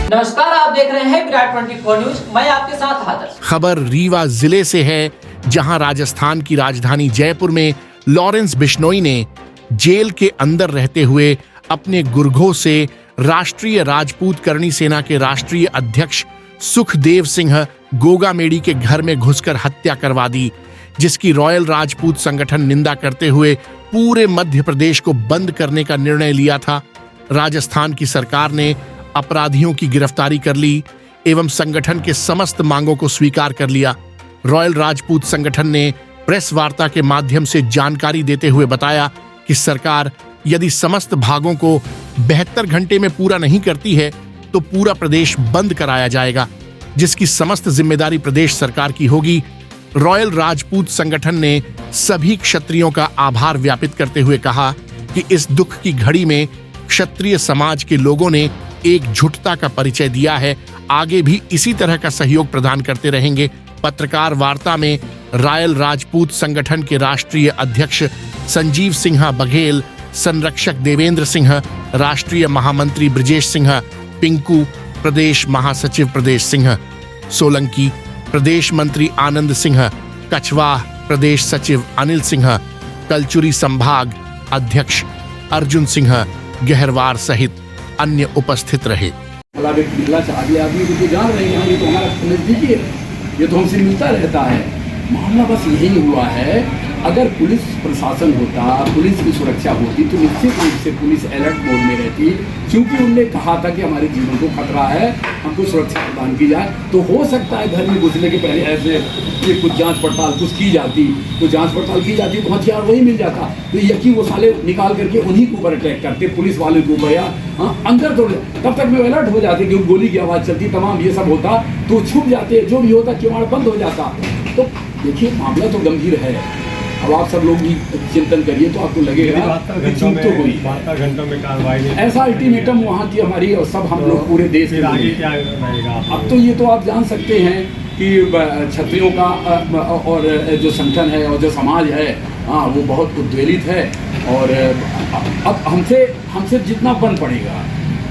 नमस्कार, आप देख रहे हैं विराट 24 न्यूज। मैं आपके साथ आदर्श। खबर रीवा जिले से है, जहां राजस्थान की राजधानी जयपुर में लॉरेंस बिश्नोई ने जेल के अंदर रहते हुए अपने गुरघों से राष्ट्रीय राजपूत करणी सेना के राष्ट्रीय अध्यक्ष सुखदेव सिंह गोगामेडी के घर में घुसकर हत्या करवा दी, जिसकी रॉयल राजपूत संगठन निंदा करते हुए पूरे मध्य प्रदेश को बंद करने का निर्णय लिया था। राजस्थान की सरकार ने अपराधियों की गिरफ्तारी कर ली एवं संगठन के समस्त मांगों को स्वीकार कर लिया। रॉयल राजपूत संगठन ने प्रेस वार्ता के माध्यम से जानकारी देते हुए बताया कि सरकार यदि समस्त भागों को 72 घंटे में पूरा नहीं करती है तो पूरा प्रदेश बंद कराया जाएगा, जिसकी समस्त जिम्मेदारी प्रदेश सरकार की होगी। रॉयल राजपूत संगठन ने सभी क्षत्रियों का आभार व्यापित करते हुए कहा कि इस दुख की घड़ी में क्षत्रिय समाज के लोगों ने एकजुटता का परिचय दिया है, आगे भी इसी तरह का सहयोग प्रदान करते रहेंगे। पत्रकार वार्ता में रॉयल राजपूत संगठन के राष्ट्रीय अध्यक्ष संजीव सिन्हा बघेल, संरक्षक देवेंद्र सिंह, राष्ट्रीय महामंत्री ब्रिजेश सिंह, पिंकू, प्रदेश महासचिव प्रदेश सिंह सोलंकी, प्रदेश मंत्री आनंद सिंह, कछवाह प्रदेश सचिव अनिल सिंह, कलचुरी संभाग अध्यक्ष अर्जुन सिंह गहरवार सहित अन्य उपस्थित रहे। आदमी को जान रहे हैं, ये तो हमारा नजदीकी है, ये तो हमसे मिलता रहता है। मामला बस यही हुआ है, अगर पुलिस प्रशासन होता, पुलिस की सुरक्षा होती तो निश्चित रूप से पुलिस अलर्ट मोड में रहती, क्योंकि उनने कहा था कि हमारे जीवन को खतरा है, हमको सुरक्षा प्रदान की जाए। तो हो सकता है घर में घुसने के पहले ऐसे ये कुछ जांच पड़ताल कुछ की जाती, तो जांच पड़ताल की जाती तो हथियार वही मिल जाता, तो यकीन वो साले निकाल करके उन्हीं के ऊपर अटैक करते, पुलिस वाले के ऊपर या अंदर तो तब तक में अलर्ट हो जाते, क्योंकि गोली की आवाज़ चलती, तमाम ये सब होता तो छुप जाते, जो भी होता किवाड़ बंद हो जाता। तो देखिए मामला तो गंभीर है। अब आप सब लोग भी चिंतन करिए तो आपको लगेगा कि चूक तो हुई। 72 घंटों में कार्रवाई ऐसा अल्टीमेटम वहाँ की हमारी और सब हम लोग पूरे देश के आगे क्या रहेगा? अब तो ये तो आप जान सकते हैं कि क्षत्रियों का और जो संगठन है और जो समाज है वो बहुत उद्वेलित है, और अब हमसे जितना बन पड़ेगा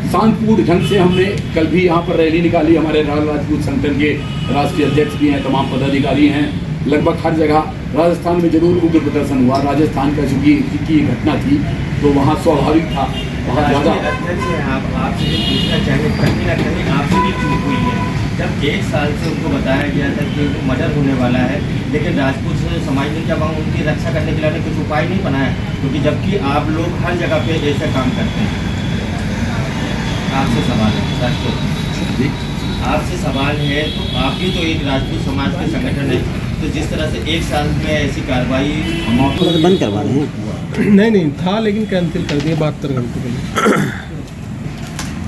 शांतिपूर्ण ढंग से। हमने कल भी यहाँ पर रैली निकाली, हमारे रॉयल राजपूत संगठन के राष्ट्रीय अध्यक्ष भी हैं, तमाम पदाधिकारी हैं, लगभग हर जगह। राजस्थान में जरूर उग्र प्रदर्शन हुआ, राजस्थान का चूंकि की घटना थी तो वहाँ स्वाभाविक था बहुत ज़्यादा। आपसे पूछना चाहिए, कहीं ना कहीं आपसे भी चूक हुई है। जब 1 साल से उनको बताया गया था कि मर्डर होने वाला है, लेकिन राजपूत समाज ने जब उनकी रक्षा करने के लिए कुछ उपाय नहीं बनाया, क्योंकि जबकि आप लोग हर जगह पे ऐसा काम करते हैं। आपसे सवाल है राजपूत, आपसे सवाल है, तो आप भी तो एक राजपूत समाज के संगठन है, तो जिस तरह से 1 साल में ऐसी कार्रवाई हम बंद करवा रहे हैं। नहीं था, लेकिन कैंसिल कर दिए 72 घंटे के लिए।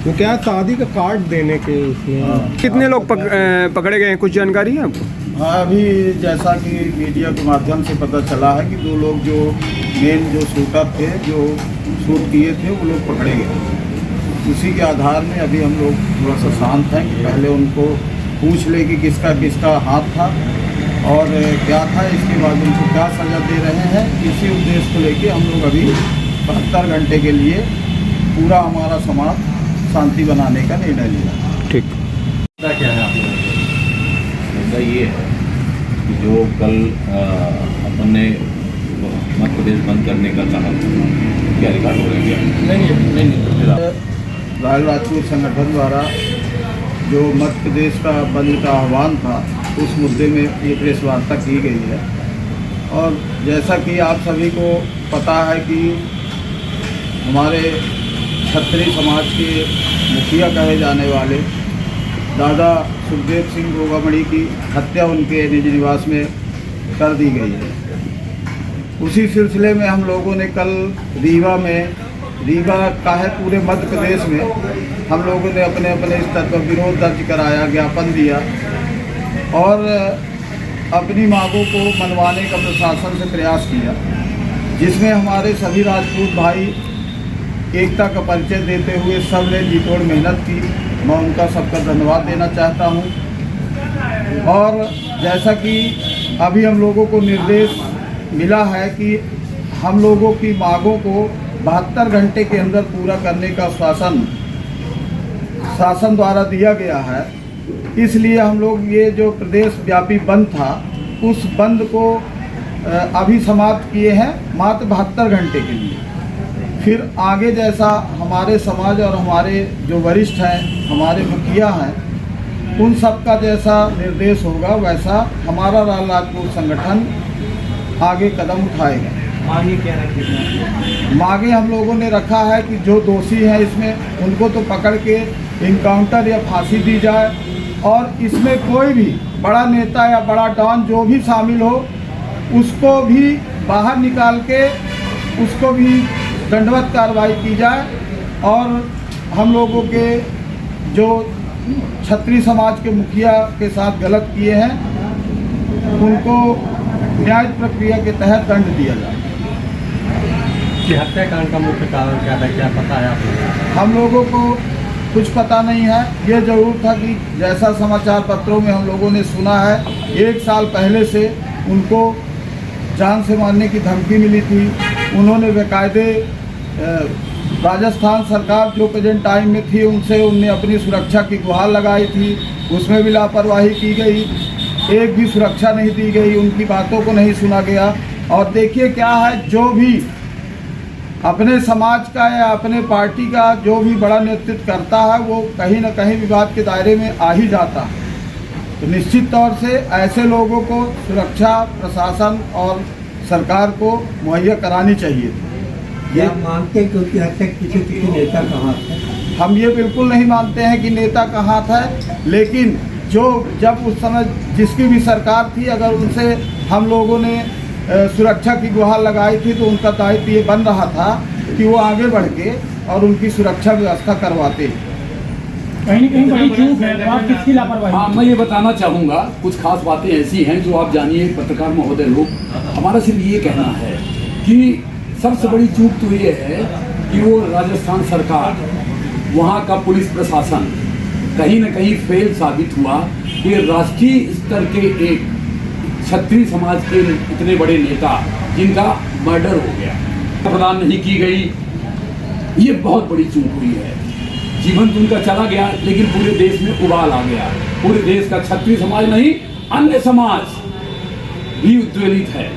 तो क्या शादी का कार्ड देने के उसमें कितने लोग पकड़े गए हैं, कुछ जानकारी है आपको? हाँ, अभी जैसा कि मीडिया के माध्यम से पता चला है कि 2 लोग जो मेन जो शूटर थे, जो शूट किए थे, वो लोग पकड़े गए। उसी के आधार में अभी हम लोग थोड़ा सा शांत हैं कि पहले उनको पूछ ले कि किसका किसका हाथ था और क्या था, इसके बाद उनको क्या सज़ा दे रहे हैं। इसी उद्देश्य को लेके हम लोग अभी 72 घंटे के लिए पूरा हमारा समाज शांति बनाने का निर्णय लिया। ठीक, क्या है आप लोगों को? मुद्दा ये है कि जो कल अपन ने मध्य प्रदेश बंद करने का कहा, क्या रिकॉर्ड हो गया? नहीं। रॉयल राजपूत संगठन द्वारा जो मध्य प्रदेश का बंद का आह्वान था, उस मुद्दे में ये प्रेस वार्ता की गई है। और जैसा कि आप सभी को पता है कि हमारे क्षत्रिय समाज के मुखिया कहे जाने वाले दादा सुखदेव सिंह गोगामेडी की हत्या उनके निज निवास में कर दी गई है। उसी सिलसिले में हम लोगों ने कल रीवा का है पूरे मध्य प्रदेश में हम लोगों ने अपने अपने स्तर पर विरोध दर्ज कराया, ज्ञापन दिया और अपनी मांगों को मनवाने का प्रशासन से प्रयास किया, जिसमें हमारे सभी राजपूत भाई एकता का परिचय देते हुए सब ने जी तोड़ मेहनत की। मैं उनका सबका धन्यवाद देना चाहता हूं। और जैसा कि अभी हम लोगों को निर्देश मिला है कि हम लोगों की मांगों को 72 घंटे के अंदर पूरा करने का आश्वासन शासन द्वारा दिया गया है, इसलिए हम लोग ये जो प्रदेश व्यापी बंद था उस बंद को अभी समाप्त किए हैं मात्र 72 घंटे के लिए। फिर आगे जैसा हमारे समाज और हमारे जो वरिष्ठ हैं, हमारे मुखिया हैं, उन सब का जैसा निर्देश होगा वैसा हमारा लाल राजपूत संगठन आगे कदम उठाएगा। आगे क्या रखेगा? मांगे हम लोगों ने रखा है कि जो दोषी हैं इसमें उनको तो पकड़ के इनकाउंटर या फांसी दी जाए, और इसमें कोई भी बड़ा नेता या बड़ा डॉन जो भी शामिल हो उसको भी बाहर निकाल के उसको भी दंडवत कार्रवाई की जाए। और हम लोगों के जो क्षत्रिय समाज के मुखिया के साथ गलत किए हैं उनको न्याय प्रक्रिया के तहत दंड दिया जाए। कि हत्याकांड का मुख्य कारण क्या था, क्या पता है आपको? हम लोगों को कुछ पता नहीं है। ये जरूर था कि जैसा समाचार पत्रों में हम लोगों ने सुना है, 1 साल पहले से उनको जान से मारने की धमकी मिली थी। उन्होंने बेकायदे राजस्थान सरकार जो प्रेजेंट टाइम में थी उनने अपनी सुरक्षा की गुहार लगाई थी, उसमें भी लापरवाही की गई, एक भी सुरक्षा नहीं दी गई, उनकी बातों को नहीं सुना गया। और देखिए क्या है, जो भी अपने समाज का या अपने पार्टी का जो भी बड़ा नेतृत्व करता है वो कहीं ना कहीं विवाद के दायरे में आ ही जाता है। तो निश्चित तौर से ऐसे लोगों को सुरक्षा प्रशासन और सरकार को मुहैया करानी चाहिए थी। ये आप मानते हैं कि उनकी हत्या किसी नेता का हाथ है? हम ये बिल्कुल नहीं मानते हैं कि नेता का हाथ है, लेकिन जो जब उस समय जिसकी भी सरकार थी, अगर उनसे हम लोगों ने सुरक्षा की गुहार लगाई थी तो उनका दायित्व ये बन रहा था कि वो आगे बढ़ के और उनकी सुरक्षा व्यवस्था करवाते। कहीं न कहीं बड़ी चूक है, तो आप किसकी लापरवाही? हाँ, मैं ये बताना चाहूँगा, कुछ खास बातें ऐसी हैं जो आप जानिए पत्रकार महोदय लोग। हमारा सिर्फ ये कहना है कि सबसे बड़ी चूक तो ये है कि वो राजस्थान सरकार, वहाँ का पुलिस प्रशासन कहीं न कहीं फेल साबित हुआ कि राष्ट्रीय स्तर के एक क्षत्रिय समाज के इतने बड़े नेता जिनका मर्डर हो गया, प्रदान नहीं की गई, ये बहुत बड़ी चूक हुई है। जीवन तो उनका चला गया, लेकिन पूरे देश में उबाल आ गया। पूरे देश का क्षत्रिय समाज नहीं, अन्य समाज भी उद्वेलित है।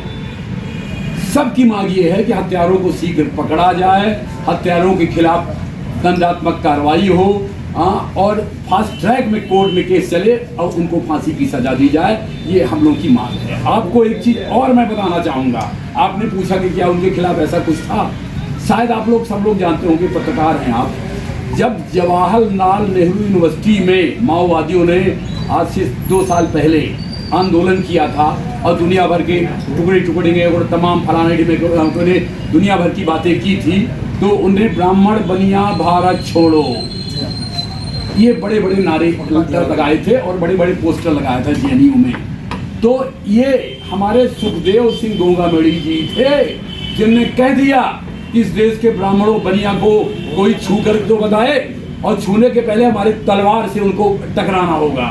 सबकी मांग ये है कि हत्यारों को शीघ्र पकड़ा जाए, हत्यारों के खिलाफ दंडात्मक कार्रवाई हो, और फास्ट ट्रैक में कोर्ट में केस चले और उनको फांसी की सजा दी जाए। ये हम लोग की मांग है। आपको एक चीज और मैं बताना चाहूँगा, आपने पूछा कि क्या उनके खिलाफ ऐसा कुछ था। शायद आप लोग सब लोग जानते होंगे, पत्रकार हैं आप, जब जवाहरलाल नेहरू यूनिवर्सिटी में माओवादियों ने आज से 2 साल पहले आंदोलन किया था और दुनिया भर के टुकड़े टुकड़े और तमाम फलाने ने दुनिया भर की बातें की थी, तो उन्हें ब्राह्मण बनिया भारत छोड़ो ये बड़े बड़े नारे लगाए थे और बड़े बड़े पोस्टर लगाया था जेएनयू में। तो ये हमारे सुखदेव सिंह गोंगामेड़ी जी थे जिनने कह दिया इस देश के ब्राह्मणों बनिया को कोई छू कर तो बताए, और छूने के पहले हमारे तलवार से उनको टकराना होगा।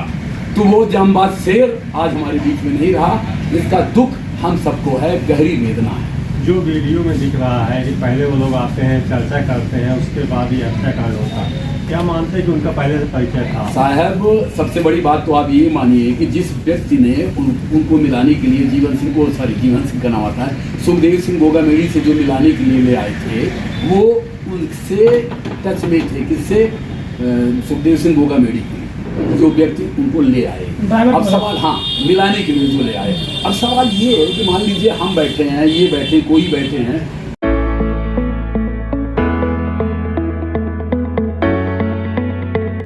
तो वो जांबाज शेर आज हमारे बीच में नहीं रहा, इसका दुख हम सबको है, गहरी वेदना है। जो वीडियो में दिख रहा है कि पहले वो लोग आते हैं, चर्चा करते हैं, उसके बाद ये हत्याकांड होता है, क्या मानते हैं कि उनका पहले से परिचय था? साहब, सबसे बड़ी बात तो आप ये मानिए कि जिस व्यक्ति ने उनको मिलाने के लिए जीवन सिंह का नाम आता है, सुखदेव सिंह गोगामेड़ी से जो मिलाने के लिए ले आए थे, वो उनसे टच में थे। किससे? सुखदेव सिंह गोगामेड़ी की जो व्यक्ति उनको ले आए। अब सवाल, हाँ, मिलाने के लिए जो ले आए। अब सवाल ये है कि मान लीजिए हम बैठे हैं, ये बैठे, कोई बैठे हैं,